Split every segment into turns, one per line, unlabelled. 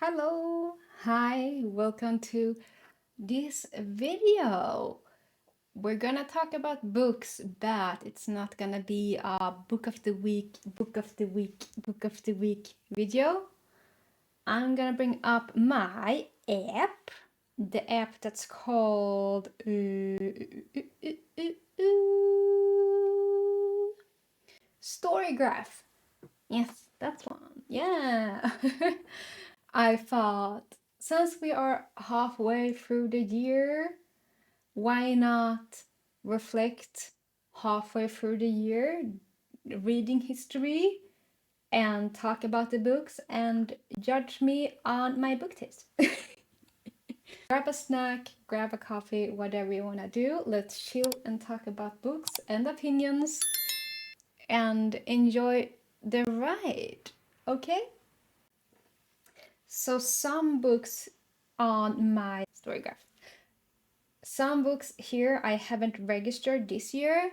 Hello, hi, welcome to this video. We're gonna talk about books, but it's not gonna be a book of the week, book of the week, book of the week video. I'm gonna bring up my app, the app that's called Storygraph. Yes, that's one. Yeah. I thought since we are halfway through the year, why not reflect halfway through the year, reading history, and talk about the books and judge me on my book taste? Grab a snack, grab a coffee, whatever you want to do. Let's chill and talk about books and opinions and enjoy the ride. Okay? So some books on my Storygraph. Some books here I haven't registered this year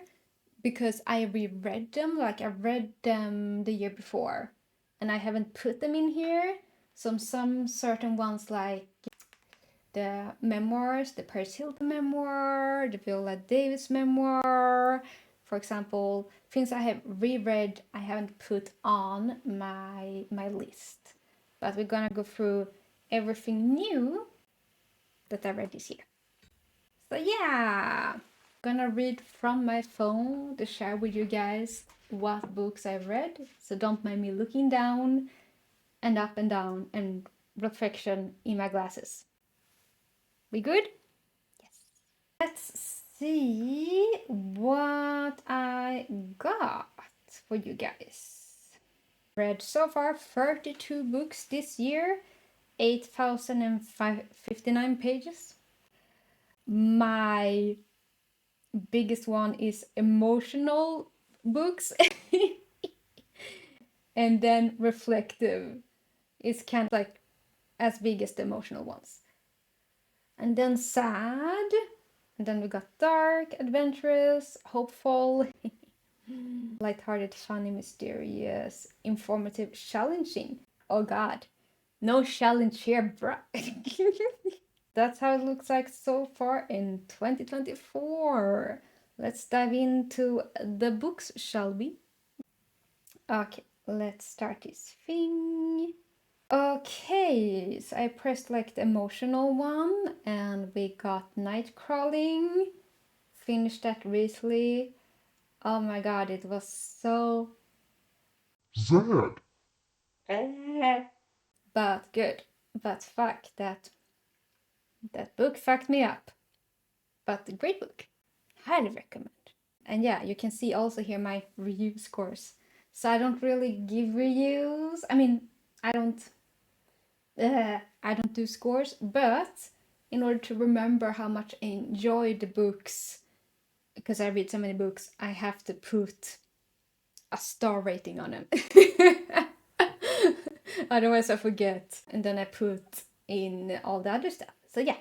because I reread them, like I read them the year before, and I haven't put them in here. Some certain ones like the memoirs, the Paris Hilton memoir, the Viola Davis memoir, for example, things I have reread I haven't put on my list. But we're gonna go through everything new that I read this year. So yeah, I'm gonna read from my phone to share with you guys what books I've read. So don't mind me looking down and up and down and reflection in my glasses. We good? Yes. Let's see what I got for you guys. Read so far 32 books this year, 8,059 pages. My biggest one is emotional books, and then reflective is kind of like as big as the emotional ones. And then sad, and then we got dark, adventurous, hopeful, lighthearted, funny, mysterious, informative, challenging. Oh god, no challenge here, bruh. That's how it looks like so far in 2024. Let's dive into the books, shall we? Okay, let's start this thing. Okay, so I pressed like the emotional one and we got Nightcrawling. Finished that recently. Oh my god, it was so
Sad.
but good. But fuck, that book fucked me up. But great book. Highly recommend. And yeah, you can see also here my review scores. So I don't really give reviews. I mean, I don't do scores, but in order to remember how much I enjoy the books, because I read so many books, I have to put a star rating on them. Otherwise I forget. And then I put in all the other stuff. So yeah,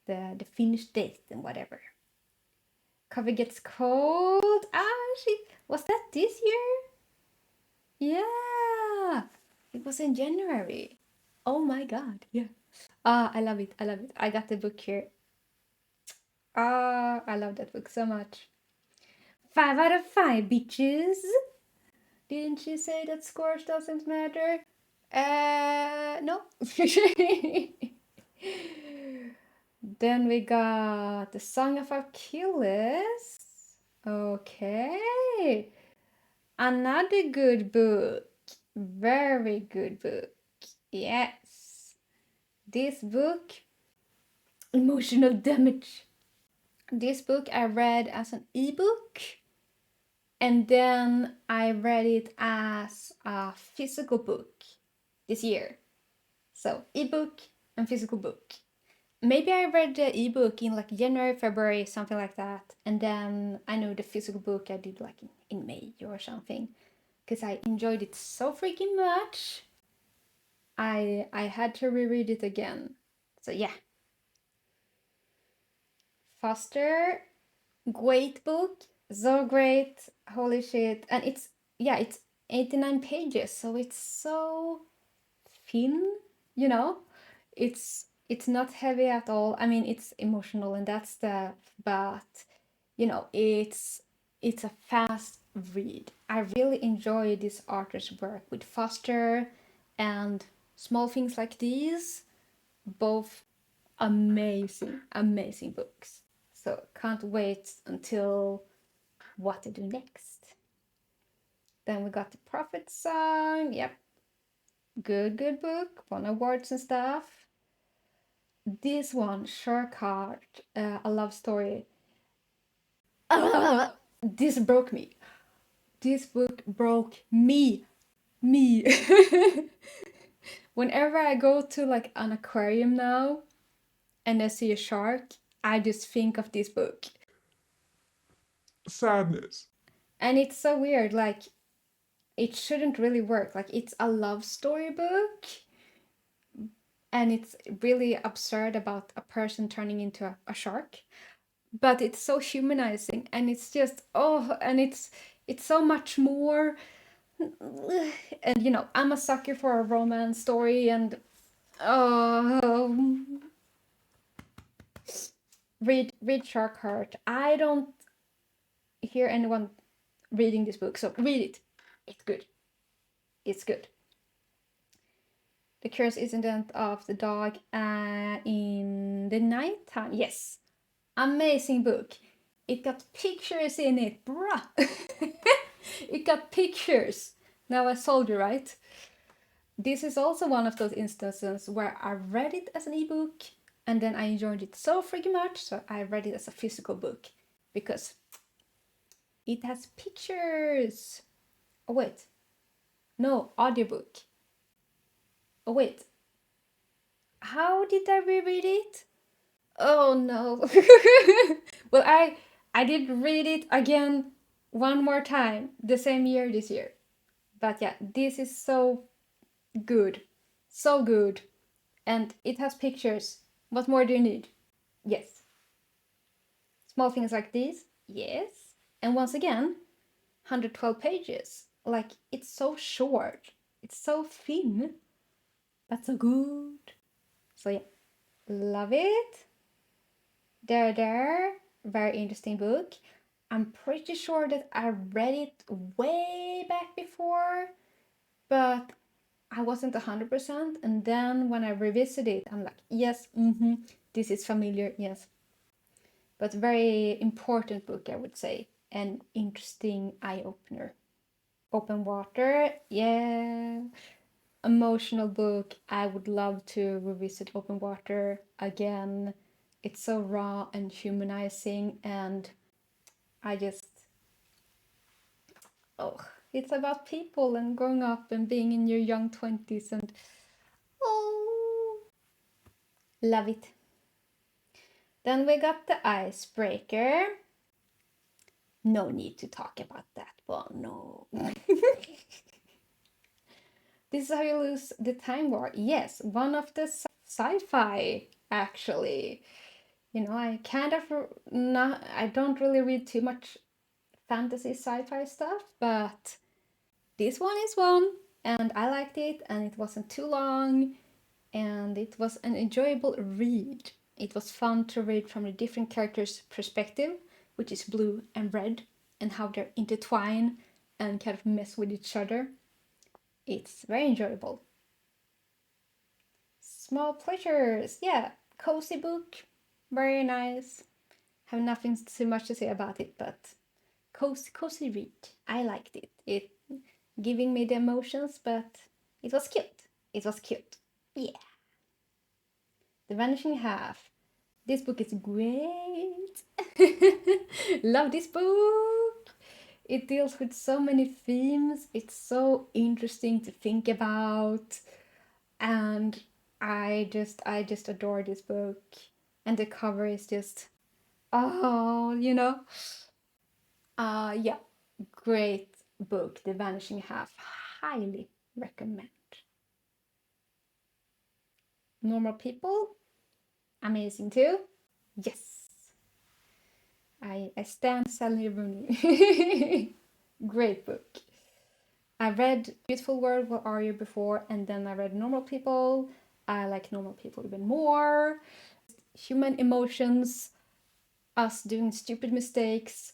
the finished date and whatever. Cover gets cold. Ah, shit. Was that this year? Yeah. It was in January. Oh my god. Yeah. Ah, I love it. I love it. I got the book here. Ah, I love that book so much. 5 out of 5, bitches. Didn't she say that scores doesn't matter? No. Then we got The Song of Achilles. Okay. Another good book. Very good book. Yes. This book, Emotional Damage. This book I read as an ebook, and then I read it as a physical book this year. So, ebook and physical book. Maybe I read the ebook in like January, February, something like that. And then I know the physical book I did like in May or something. Because I enjoyed it so freaking much. I had to reread it again. So yeah. Foster, great book. So great. Holy shit. And it's 89 pages. So it's so thin. you know, it's not heavy at all. I mean, it's emotional and that stuff, but you know, it's a fast read. I really enjoy this author's work with Foster and Small Things Like These, both amazing, amazing books. So can't wait until what to do next. Then we got the Prophet Song. Yep, good book. Won awards and stuff. This one, Shark Heart, a love story. This broke me. This book broke me. Me. Whenever I go to like an aquarium now and I see a shark, I just think of this book.
Sadness.
And it's so weird, like it shouldn't really work. Like it's a love story book and it's really absurd about a person turning into a shark. But it's so humanizing and it's just and it's so much more. And you know, I'm a sucker for a romance story and oh, read Shark Heart. I don't hear anyone reading this book, so read it. It's good. It's good. The Curious Incident of the Dog in the Nighttime. Yes, amazing book. It got pictures in it, bruh. It got pictures. Now I sold you, right? This is also one of those instances where I read it as an ebook and then I enjoyed it so freaking much, so I read it as a physical book because it has pictures. Oh, wait. No, audiobook. Oh, wait. How did I reread it? Oh, no. Well, I did read it again one more time the same year this year. But yeah, this is so good. So good. And it has pictures. What more do you need? Yes. Small things like these? Yes. And once again, 112 pages. Like, it's so short. It's so thin. But so good. So yeah, love it. There. Very interesting book. I'm pretty sure that I read it way back before, but I wasn't 100%. And then when I revisit it, I'm like, yes, this is familiar, yes. But very important book, I would say. An interesting eye opener. Open Water, yeah. Emotional book. I would love to revisit Open Water again. It's so raw and humanizing, and I just, oh, it's about people and growing up and being in your young 20s, and oh, love it. Then we got the Icebreaker. No need to talk about that one, no. This is how you lose the time war. Yes, one of the sci-fi, actually. You know, I kind of not, I don't really read too much fantasy sci-fi stuff, but this one is one, and I liked it, and it wasn't too long, and it was an enjoyable read. It was fun to read from the different characters' perspective, which is blue and red, and how they're intertwined and kind of mess with each other. It's very enjoyable. Small Pleasures, yeah, cozy book, very nice. Have nothing too much to say about it, but cozy read. I liked it. It giving me the emotions, but it was cute. It was cute. Yeah. The Vanishing Half. This book is great. Love this book. It deals with so many themes. It's so interesting to think about, and I just adore this book. And the cover is just oh, you know. Yeah, great book, The Vanishing Half. Highly recommend. Normal People, amazing too. Yes, I stand Sally Rooney. Great book. I read Beautiful World, Where Are You before, and then I read Normal People. I like normal people even more. Human emotions, us doing stupid mistakes,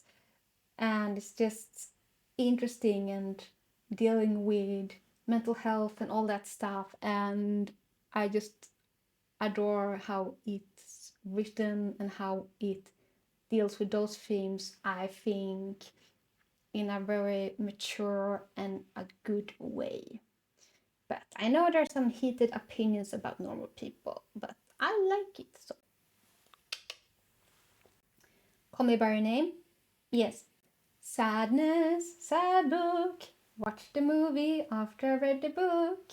and it's just interesting and dealing with mental health and all that stuff. And I just adore how it's written and how it deals with those themes, I think, in a very mature and a good way. But I know there's some heated opinions about normal people, but I like it. So, Call Me By Your Name? Yes. Sadness, sad book. Watched the movie after I read the book.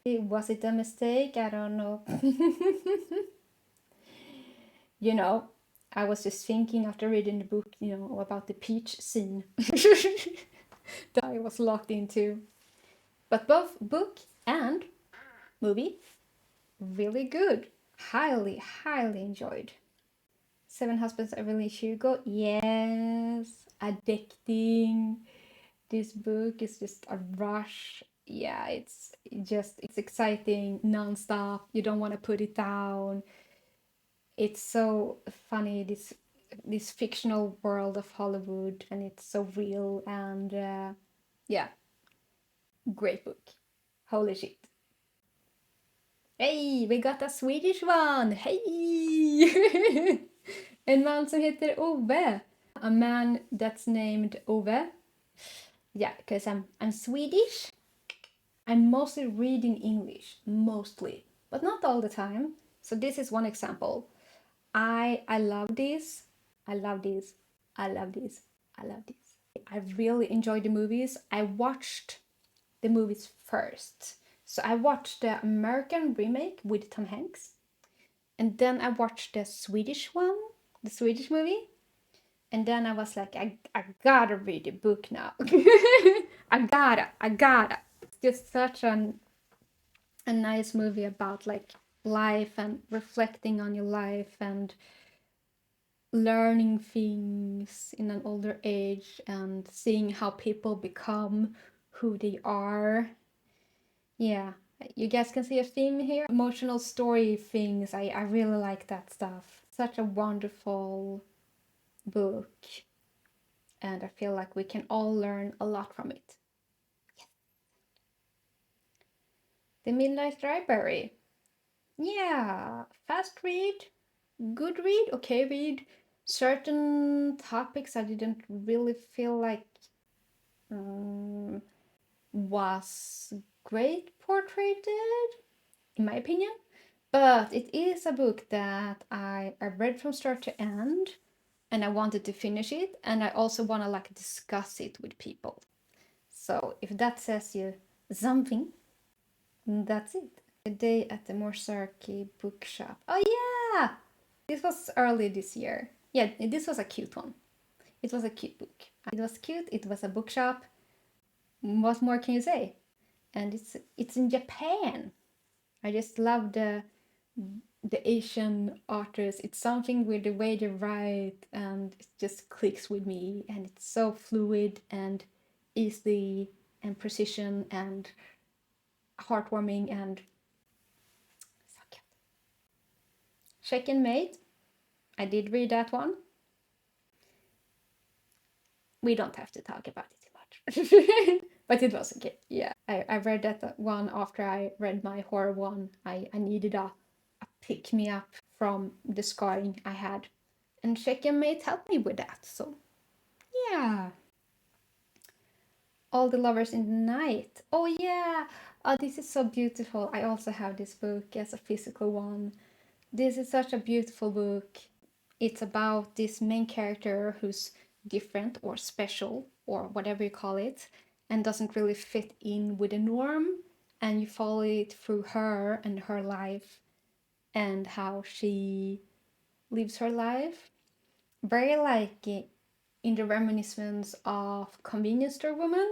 Was it a mistake? I don't know. You know, I was just thinking after reading the book, about the peach scene that I was locked into. But both book and movie, really good. Highly, highly enjoyed. Seven Husbands of Evelyn Hugo, yes, addicting. This book is just a rush. Yeah, it's exciting nonstop. You don't want to put it down. It's so funny, this fictional world of Hollywood, and it's so real. And yeah, great book. Holy shit. Hey, we got a Swedish one! Hey! En man som heter Ove. A man that's named Ove. Yeah, because I'm Swedish. I'm mostly reading English, mostly, but not all the time. So this is one example. I love this. I love this. I love this. I love this. I really enjoy the movies. I watched the movies first. So I watched the American remake with Tom Hanks. And then I watched the Swedish one, the Swedish movie. And then I was like, I gotta read the book now. I gotta. It's just such a nice movie about like life and reflecting on your life and learning things in an older age and seeing how people become who they are. Yeah, you guys can see a theme here. Emotional story things. I really like that stuff. Such a wonderful book. And I feel like we can all learn a lot from it. Yes. The Midnight Library. Yeah, fast read, good read, okay read. Certain topics I didn't really feel like was great portrayed, in my opinion. But it is a book that I read from start to end, and I wanted to finish it, and I also want to like discuss it with people. So if that says you something, that's it. A day at the Morisaki bookshop. Oh yeah! This was early this year. Yeah, this was a cute one. It was a cute book. It was cute, it was a bookshop. What more can you say? And it's in Japan. I just love the Asian authors. It's something with the way they write, and it just clicks with me, and it's so fluid and easy and precision and heartwarming and so cute. Check-in Mate. I did read that one. We don't have to talk about it too much. But it was okay. Yeah. I read that one after I read my horror one. I needed a pick me up from the scarring I had. And Check-in Mate helped me with that. So yeah. All the Lovers in the Night. Oh yeah. Oh, this is so beautiful. I also have this book as a physical one. This is such a beautiful book. It's about this main character who's different or special or whatever you call it and doesn't really fit in with the norm, and you follow it through her and her life and how she lives her life. Very like in the reminiscence of Convenience Store Woman,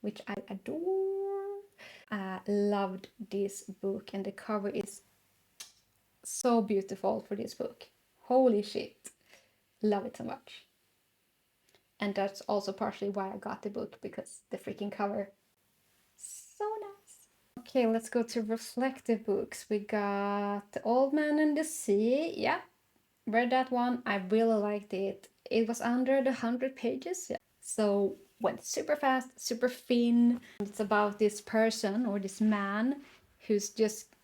which I adore. I loved this book, and the cover is so beautiful for this book. Holy shit. Love it so much. And that's also partially why I got the book, because the freaking cover. So nice. Okay, let's go to reflective books. We got The Old Man and the Sea. Yeah, read that one. I really liked it. It was under the 100 pages. Yeah. So went super fast, super thin. It's about this person or this man who's just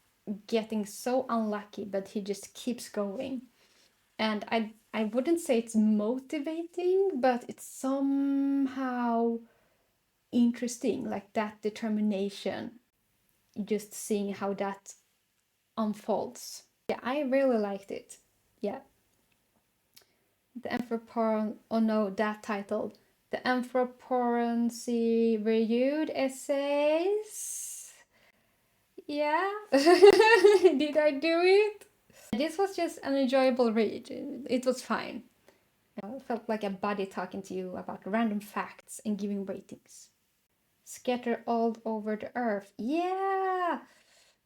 getting so unlucky, but he just keeps going. And I wouldn't say it's motivating, but it's somehow interesting, like that determination, just seeing how that unfolds. Yeah, I really liked it. Yeah. The Anthropon, oh no, that title. The Anthroporency Reviewed Essays. Yeah. Did I do it? This was just an enjoyable read. It was fine. It felt like a buddy talking to you about random facts and giving ratings. Scattered all over the earth. Yeah!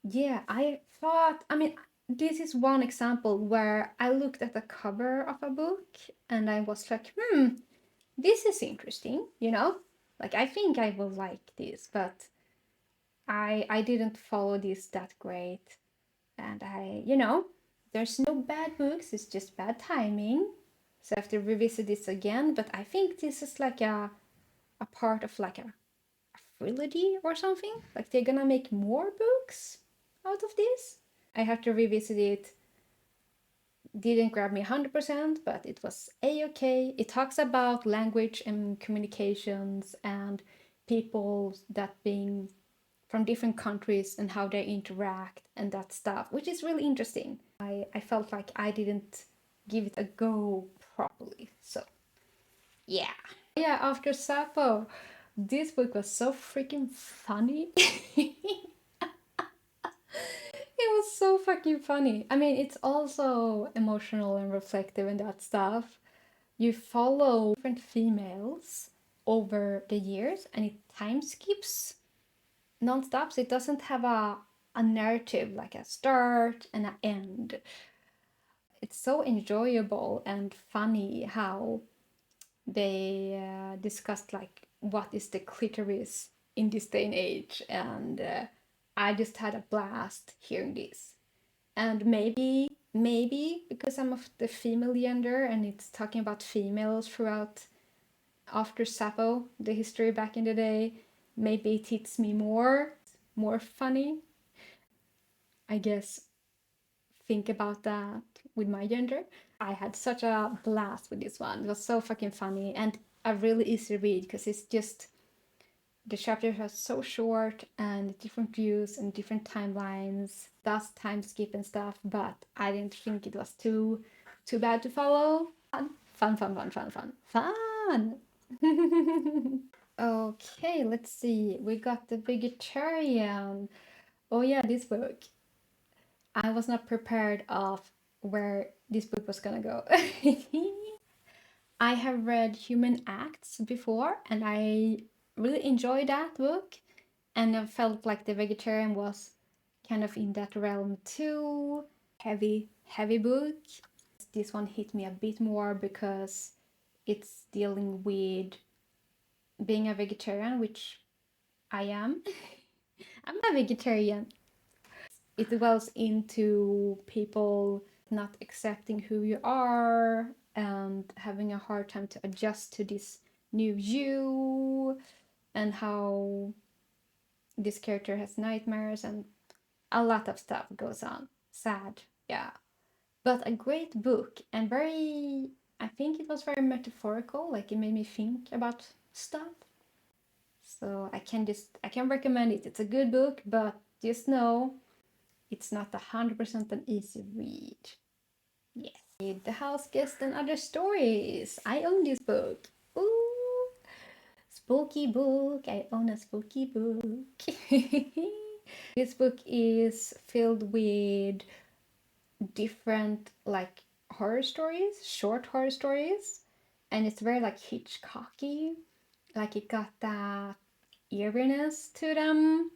Yeah, I thought, I mean, this is one example where I looked at the cover of a book and I was like, this is interesting, you know? Like, I think I will like this, but I didn't follow this that great. And there's no bad books, it's just bad timing. So I have to revisit this again, but I think this is like a part of like a trilogy or something. Like they're gonna make more books out of this. I have to revisit it. Didn't grab me 100%, but it was a-okay. It talks about language and communications and people that being from different countries and how they interact and that stuff, which is really interesting. I felt like I didn't give it a go properly. So, yeah. Yeah, after Sappho, this book was so freaking funny. It was so fucking funny. I mean, it's also emotional and reflective and that stuff. You follow different females over the years and it time skips non-stop. So it doesn't have a narrative like a start and an end. It's so enjoyable and funny how they discussed like what is the clitoris in this day and age, and I just had a blast hearing this. And maybe because I'm of the female gender and it's talking about females throughout after Sappho, the history back in the day, maybe it hits me more funny. I guess think about that with my gender. I had such a blast with this one. It was so fucking funny and a really easy read because it's just the chapters are so short and different views and different timelines, thus time skip and stuff, but I didn't think it was too bad to follow. Fun. Okay, let's see. We got The Vegetarian. Oh yeah, this book. I was not prepared of where this book was gonna go. I have read Human Acts before and I really enjoyed that book, and I felt like The Vegetarian was kind of in that realm too. Heavy book. This one hit me a bit more because it's dealing with being a vegetarian, which I am. I'm a vegetarian. It dwells into people not accepting who you are and having a hard time to adjust to this new you, and how this character has nightmares and a lot of stuff goes on. Sad, yeah. But a great book and very, I think it was very metaphorical, like it made me think about stuff. So I can recommend it. It's a good book, but just know it's not 100% an easy read. Yes. The House Guest and Other Stories. I own this book. Ooh, spooky book. I own a spooky book. This book is filled with different like horror stories, short horror stories, and it's very like Hitchcocky. Like it got that eeriness to them,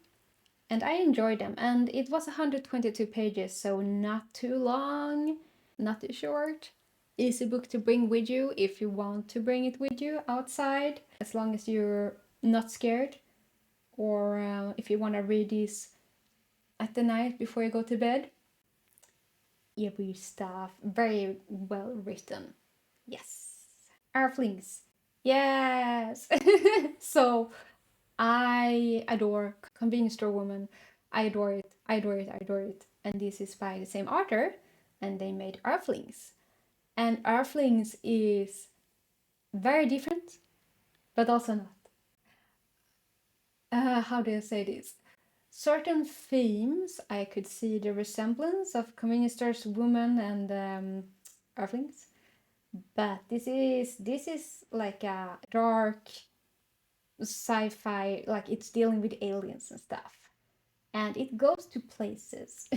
and I enjoyed them. And it was 122 pages, so not too long, not too short. Easy book to bring with you if you want to bring it with you outside, as long as you're not scared, or if you want to read this at the night before you go to bed. Eerie stuff, very well written. Yes. Earthlings. Yes. So I adore Convenience Store Woman. I adore it. I adore it. I adore it. And this is by the same author, and they made Earthlings. And Earthlings is very different, but also not. How do I say this? Certain themes, I could see the resemblance of Convenience Store's Woman and Earthlings, but this is like a dark sci-fi, like it's dealing with aliens and stuff, and it goes to places.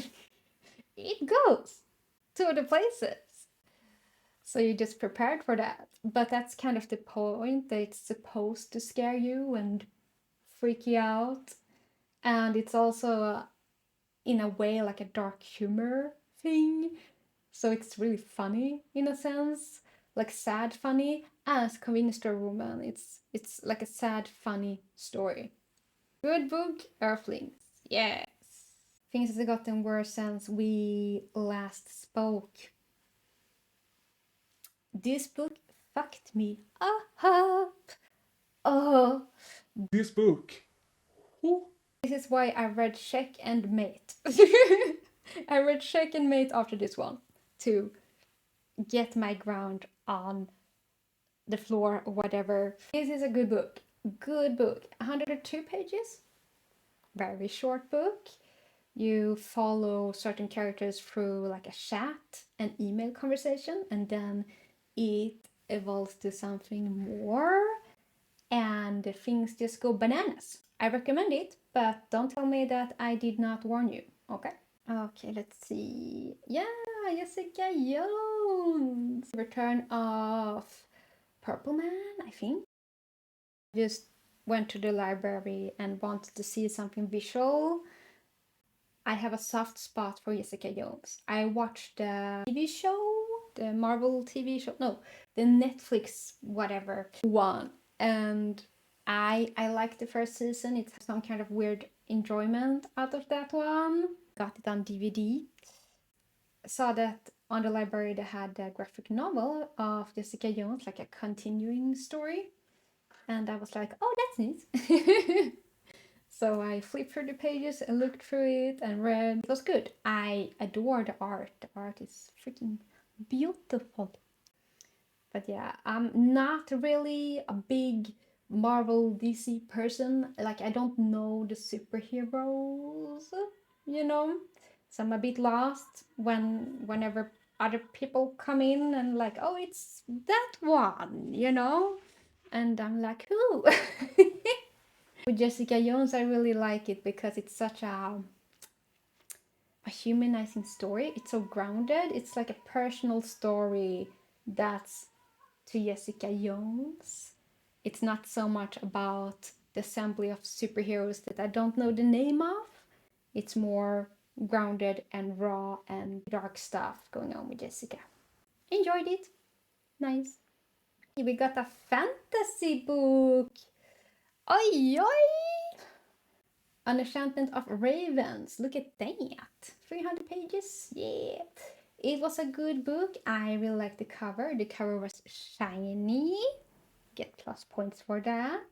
It goes to the places. So you're just prepared for that. But that's kind of the point, that it's supposed to scare you and freak you out. And it's also, in a way, like a dark humor thing. So it's really funny in a sense, like sad funny. As Convenience Store Woman, it's like a sad funny story. Good book, Earthlings. Yes. Things have gotten worse since we last spoke. This book fucked me up. Oh.
This book. Who?
This is why I read Check and Mate. I read Check and Mate after this one to get my ground on the floor or whatever. This is a good book. Good book. 102 pages. Very short book. You follow certain characters through like a chat and email conversation, and then it evolves to something more, and things just go bananas. I recommend it, but don't tell me that I did not warn you, okay? Okay, let's see. Yeah, Jessica Jones. Return of Purple Man, I think. Just went to the library and wanted to see something visual. I have a soft spot for Jessica Jones. I watched the TV show, the Marvel TV show, no, the Netflix whatever one, and I liked the first season. It's some kind of weird enjoyment out of that one. Got it on DVD. Saw that on the library they had a graphic novel of Jessica Jones, like a continuing story, and I was like, oh, that's neat. So I flipped through the pages and looked through it and read. It was good. I adore the art. The art is freaking beautiful. But yeah, I'm not really a big Marvel DC person. Like, I don't know the superheroes, you know? So I'm a bit lost whenever other people come in and like, oh, it's that one, you know? And I'm like, who? With Jessica Jones, I really like it because it's such a humanizing story. It's so grounded. It's like a personal story that's to Jessica Jones. It's not so much about the assembly of superheroes that I don't know the name of. It's more grounded and raw and dark stuff going on with Jessica. Enjoyed it. Nice. We got a fantasy book. Oi, oi! An Enchantment of Ravens. Look at that. 300 pages. Yeah. It was a good book. I really liked the cover. The cover was shiny. Get plus points for that.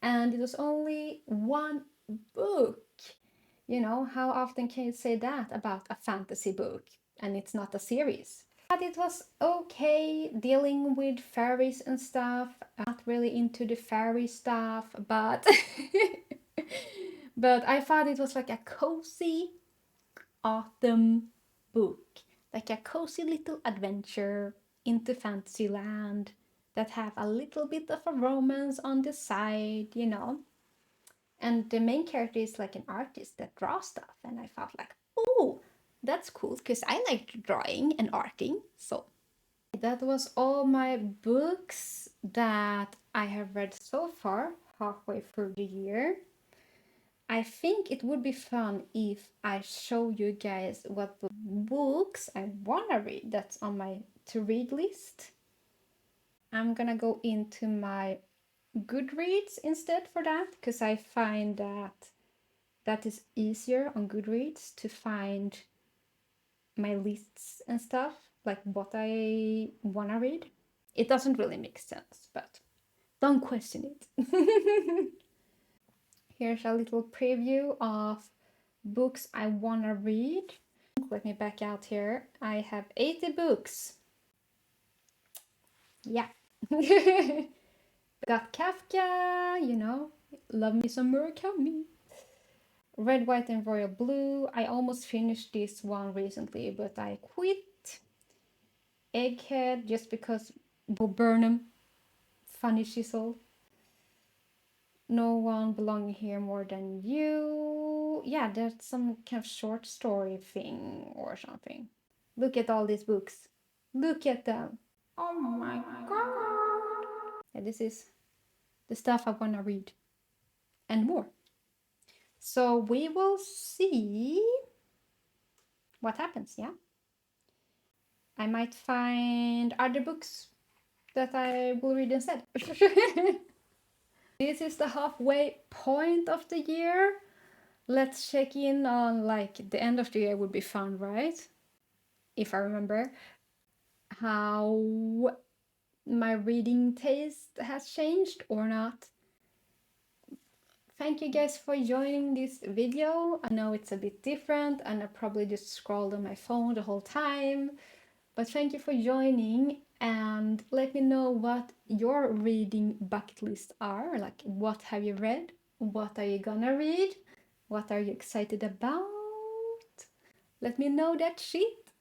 And it was only one book. You know, how often can you say that about a fantasy book? And it's not a series. But it was okay dealing with fairies and stuff. I'm not really into the fairy stuff, but but I thought it was like a cozy autumn book, like a cozy little adventure into Fantasyland that have a little bit of a romance on the side, you know. And the main character is like an artist that draws stuff, and I felt like, oh, that's cool because I like drawing and arting. So that was all my books that I have read so far, halfway through the year. I think it would be fun if I show you guys what books I wanna read that's on my to read list. I'm gonna go into my Goodreads instead for that because I find that that is easier on Goodreads to find my lists and stuff, like what I wanna read. It doesn't really make sense, but don't question it. Here's a little preview of books I wanna read. Let me back out here. I have 80 books. Yeah. Got Kafka, you know, love me some Murakami. Red, White, and Royal Blue. I almost finished this one recently, but I quit. Egghead, just because Bo Burnham, funny chisel. No one belonging here more than you. Yeah, there's some kind of short story thing or something. Look at all these books. Look at them. Oh my god. Yeah, this is the stuff I want to read and more. So we will see what happens, yeah? I might find other books that I will read instead. This is the halfway point of the year. Let's check in on, like, the end of the year would be fun, right? If I remember how my reading taste has changed or not. Thank you guys for joining this video. I know it's a bit different and I probably just scrolled on my phone the whole time, but thank you for joining and let me know what your reading bucket lists are. Like, what have you read? What are you gonna read? What are you excited about? Let me know that shit.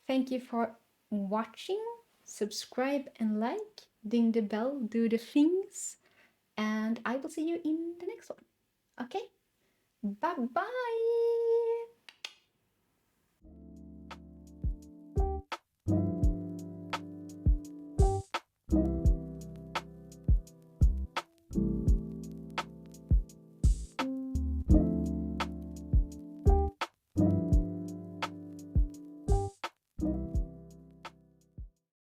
Thank you for watching. Subscribe and like. Ding the bell, do the things. And I will see you in the next one. Okay? Bye bye!